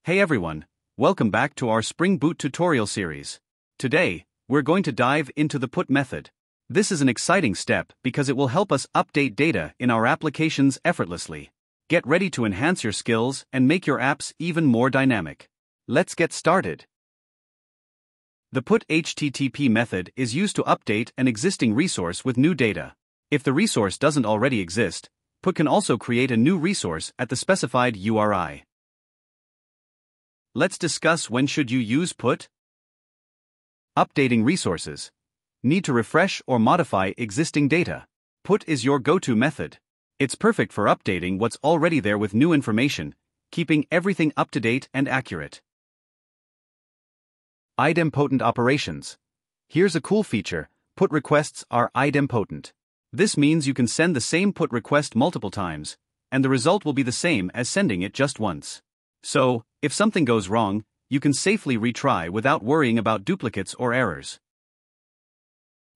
Hey everyone, welcome back to our Spring Boot tutorial series. Today, we're going to dive into the put method. This is an exciting step because it will help us update data in our applications effortlessly. Get ready to enhance your skills and make your apps even more dynamic. Let's get started. The put HTTP method is used to update an existing resource with new data. If the resource doesn't already exist, put can also create a new resource at the specified URI. Let's discuss when should you use put. Updating resources. Need to refresh or modify existing data. Put is your go-to method. It's perfect for updating what's already there with new information, keeping everything up to date and accurate. Idempotent operations. Here's a cool feature: put requests are idempotent. This means you can send the same put request multiple times, and the result will be the same as sending it just once. So, if something goes wrong, you can safely retry without worrying about duplicates or errors.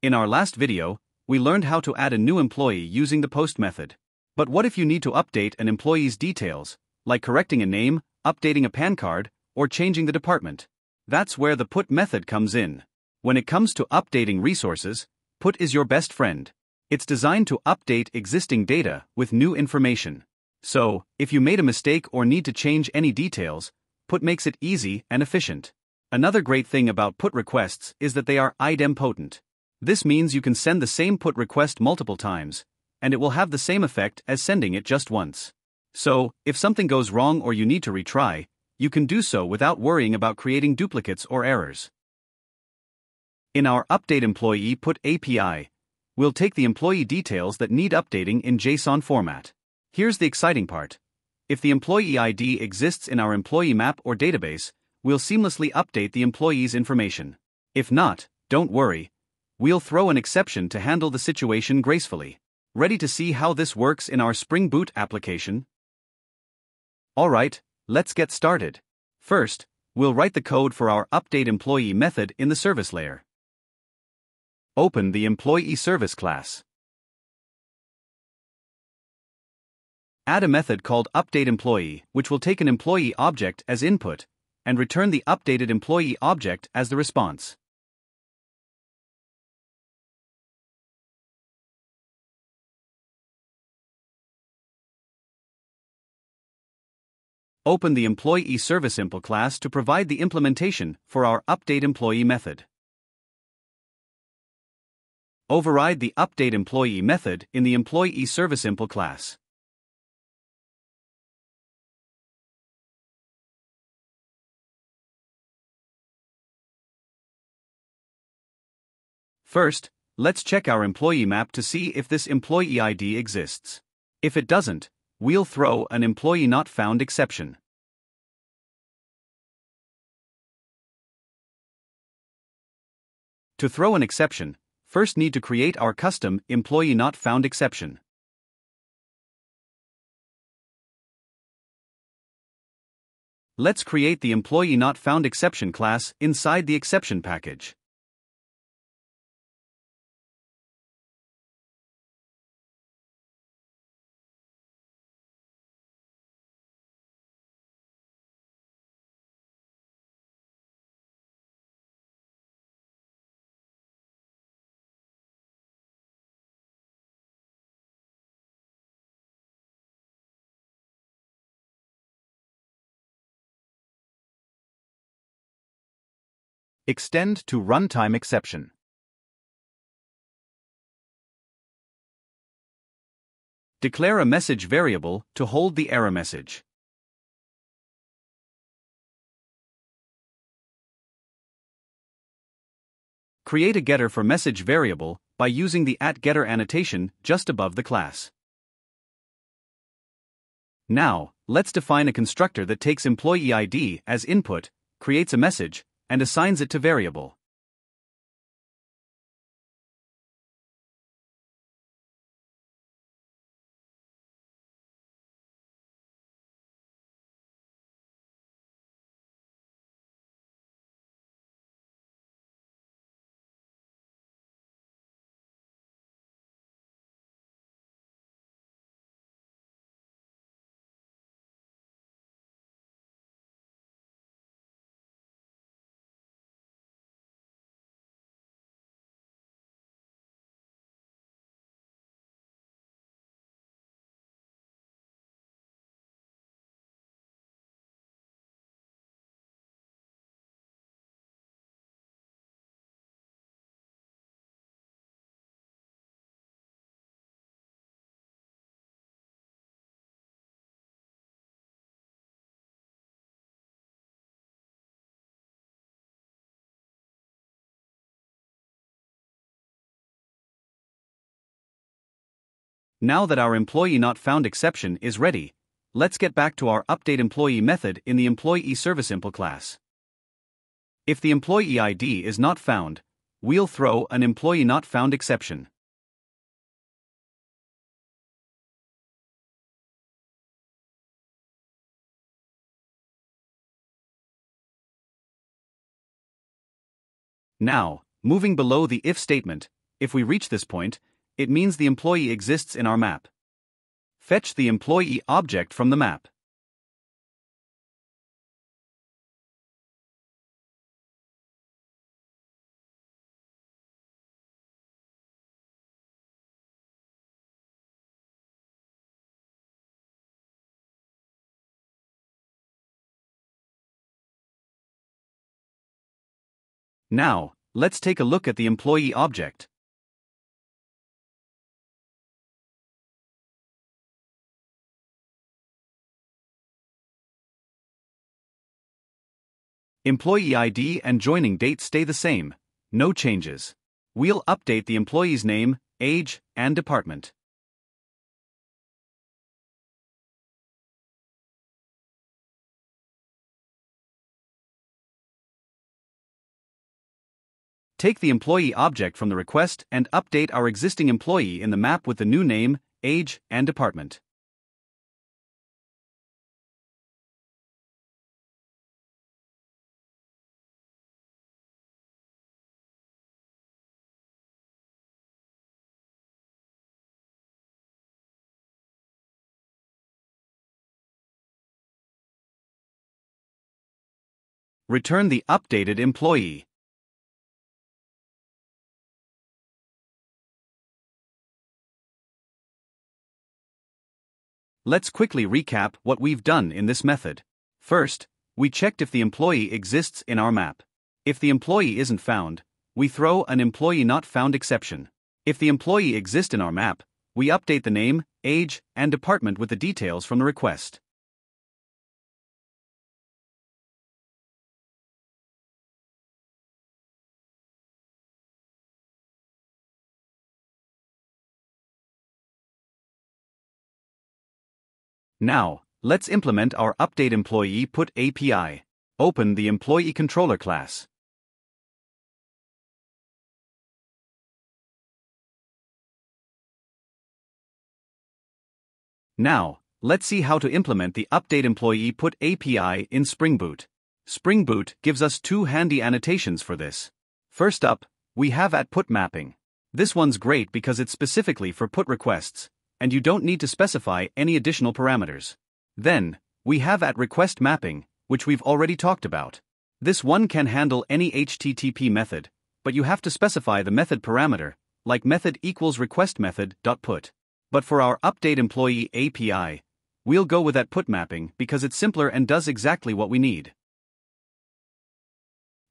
In our last video, we learned how to add a new employee using the post method. But what if you need to update an employee's details, like correcting a name, updating a PAN card, or changing the department? That's where the put method comes in. When it comes to updating resources, put is your best friend. It's designed to update existing data with new information. So, if you made a mistake or need to change any details, put makes it easy and efficient. Another great thing about put requests is that they are idempotent. This means you can send the same put request multiple times, and it will have the same effect as sending it just once. So, if something goes wrong or you need to retry, you can do so without worrying about creating duplicates or errors. In our Update Employee Put API, we'll take the employee details that need updating in JSON format. Here's the exciting part. If the employee ID exists in our employee map or database, we'll seamlessly update the employee's information. If not, don't worry. We'll throw an exception to handle the situation gracefully. Ready to see how this works in our Spring Boot application? Alright, let's get started. First, we'll write the code for our Update Employee method in the service layer. Open the Employee Service class. Add a method called UpdateEmployee, which will take an employee object as input, and return the updated employee object as the response. Open the Employee Service Impl class to provide the implementation for our UpdateEmployee method. Override the UpdateEmployee method in the Employee Service Impl class. First, let's check our employee map to see if this employee ID exists. If it doesn't, we'll throw an employee not found exception. To throw an exception, first need to create our custom employee not found exception. Let's create the employee not found exception class inside the exception package. Extend to runtime exception. Declare a message variable to hold the error message. Create a getter for message variable by using the @getter annotation just above the class. Now, let's define a constructor that takes employee ID as input, creates a message, and assigns it to variable. Now that our employee not found exception is ready, let's get back to our update employee method in the employee service impl class. If the employee ID is not found, we'll throw an employee not found exception. Now, moving below the if statement, if we reach this point, it means the employee exists in our map. Fetch the employee object from the map. Now, let's take a look at the employee object. Employee ID and joining date stay the same, no changes. We'll update the employee's name, age, and department. Take the employee object from the request and update our existing employee in the map with the new name, age, and department. Return the updated employee. Let's quickly recap what we've done in this method. First, we checked if the employee exists in our map. If the employee isn't found, we throw an employee not found exception. If the employee exists in our map, we update the name, age, and department with the details from the request. Now, let's implement our update employee put API. Open the employee controller class. Now, let's see how to implement the update employee put API in Spring Boot. Spring Boot gives us two handy annotations for this. First up, we have @put mapping. This one's great because it's specifically for put requests, and you don't need to specify any additional parameters. Then, we have @request mapping, which we've already talked about. This one can handle any HTTP method, but you have to specify the method parameter, like method equals request method.put. But for our update employee API, we'll go with @put mapping because it's simpler and does exactly what we need.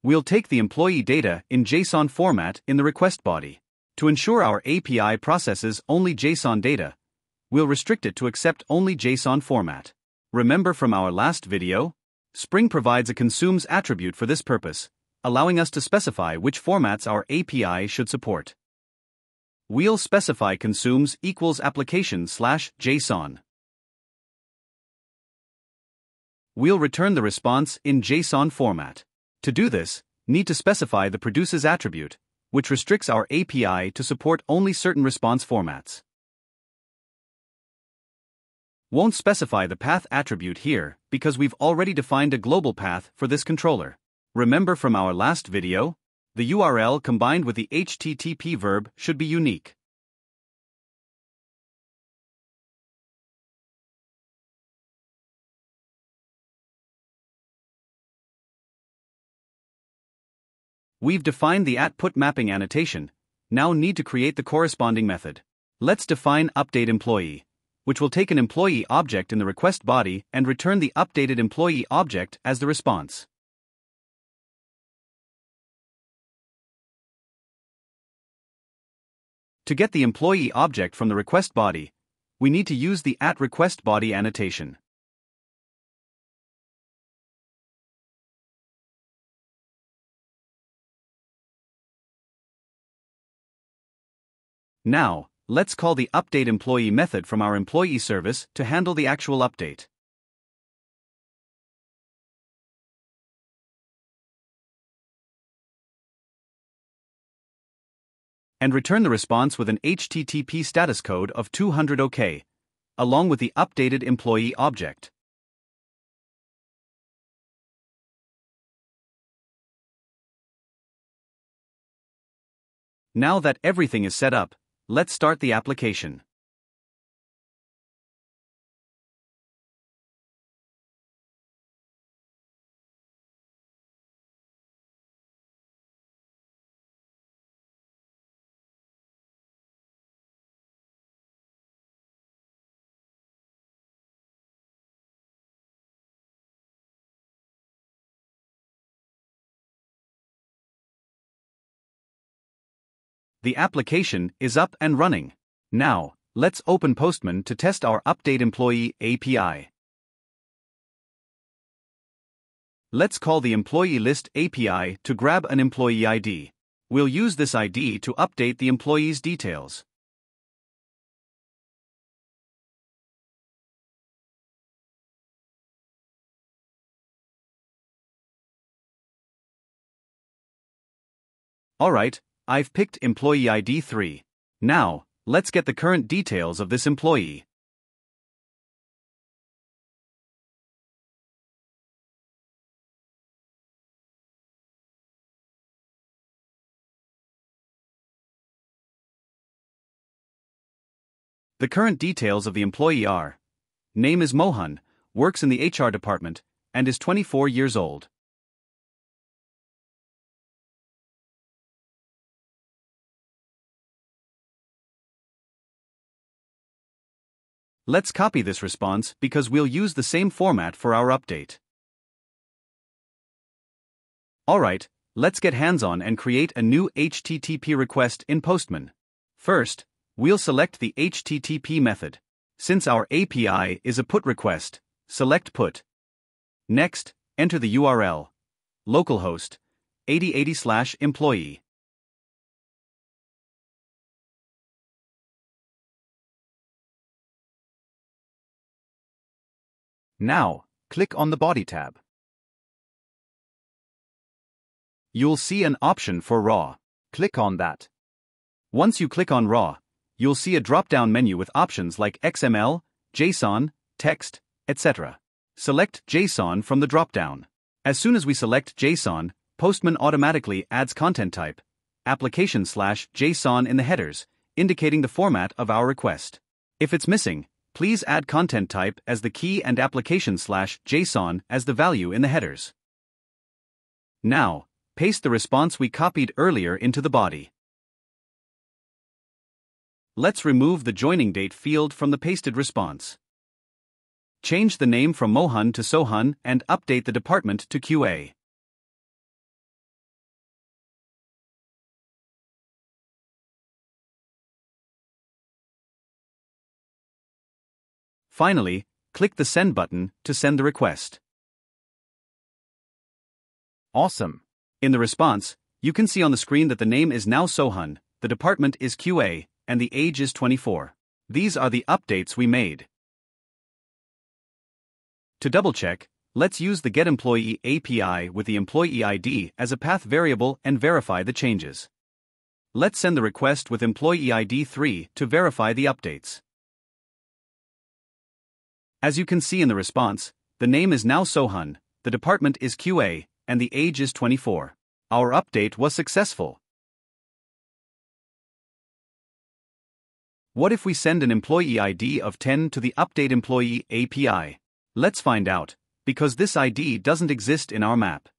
We'll take the employee data in JSON format in the request body. To ensure our API processes only JSON data, we'll restrict it to accept only JSON format. Remember from our last video? Spring provides a consumes attribute for this purpose, allowing us to specify which formats our API should support. We'll specify consumes equals application/JSON. We'll return the response in JSON format. To do this, need to specify the produces attribute, which restricts our API to support only certain response formats. Won't specify the path attribute here because we've already defined a global path for this controller. Remember from our last video? The URL combined with the HTTP verb should be unique. We've defined the @put mapping annotation, now need to create the corresponding method. Let's define update employee, which will take an employee object in the request body and return the updated employee object as the response. To get the employee object from the request body, we need to use the @request body annotation. Now, let's call the updateEmployee method from our employee service to handle the actual update. And return the response with an HTTP status code of 200 OK, along with the updated employee object. Now that everything is set up, let's start the application. The application is up and running. Now, let's open Postman to test our updateEmployee API. Let's call the employee list API to grab an employee ID. We'll use this ID to update the employee's details. Alright, I've picked employee ID 3. Now, let's get the current details of this employee. The current details of the employee are: name is Mohan, works in the HR department, and is 24 years old. Let's copy this response because we'll use the same format for our update. Alright, let's get hands-on and create a new HTTP request in Postman. First, we'll select the HTTP method. Since our API is a put request, select put. Next, enter the URL, localhost, 8080/employee. Now, click on the Body tab. You'll see an option for RAW. Click on that. Once you click on RAW, you'll see a drop-down menu with options like XML, JSON, text, etc. Select JSON from the drop-down. As soon as we select JSON, Postman automatically adds content type, application/JSON in the headers, indicating the format of our request. If it's missing, please add content type as the key and application/JSON as the value in the headers. Now, paste the response we copied earlier into the body. Let's remove the joining date field from the pasted response. Change the name from Mohan to Sohan and update the department to QA. Finally, click the Send button to send the request. Awesome! In the response, you can see on the screen that the name is now Sohan, the department is QA, and the age is 24. These are the updates we made. To double-check, let's use the getEmployee API with the employee ID as a path variable and verify the changes. Let's send the request with employee ID 3 to verify the updates. As you can see in the response, the name is now Sohan, the department is QA, and the age is 24. Our update was successful. What if we send an employee ID of 10 to the updateEmployee API? Let's find out, because this ID doesn't exist in our map.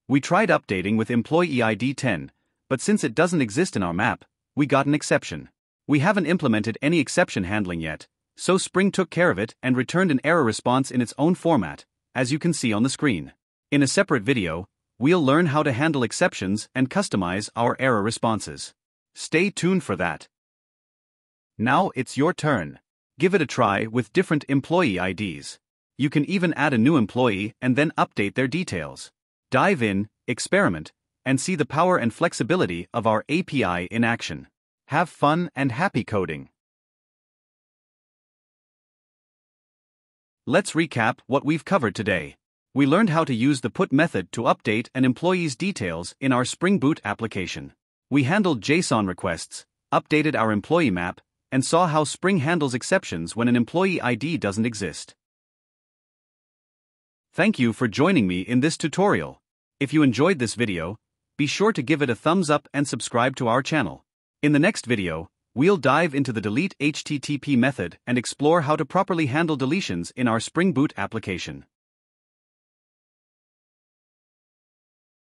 We tried updating with employee ID 10, but since it doesn't exist in our map, we got an exception. We haven't implemented any exception handling yet, so Spring took care of it and returned an error response in its own format, as you can see on the screen. In a separate video, we'll learn how to handle exceptions and customize our error responses. Stay tuned for that. Now it's your turn. Give it a try with different employee IDs. You can even add a new employee and then update their details. Dive in, experiment, and see the power and flexibility of our API in action. Have fun and happy coding. Let's recap what we've covered today. We learned how to use the put method to update an employee's details in our Spring Boot application. We handled JSON requests, updated our employee map, and saw how Spring handles exceptions when an employee ID doesn't exist. Thank you for joining me in this tutorial. If you enjoyed this video, be sure to give it a thumbs up and subscribe to our channel. In the next video, we'll dive into the delete HTTP method and explore how to properly handle deletions in our Spring Boot application.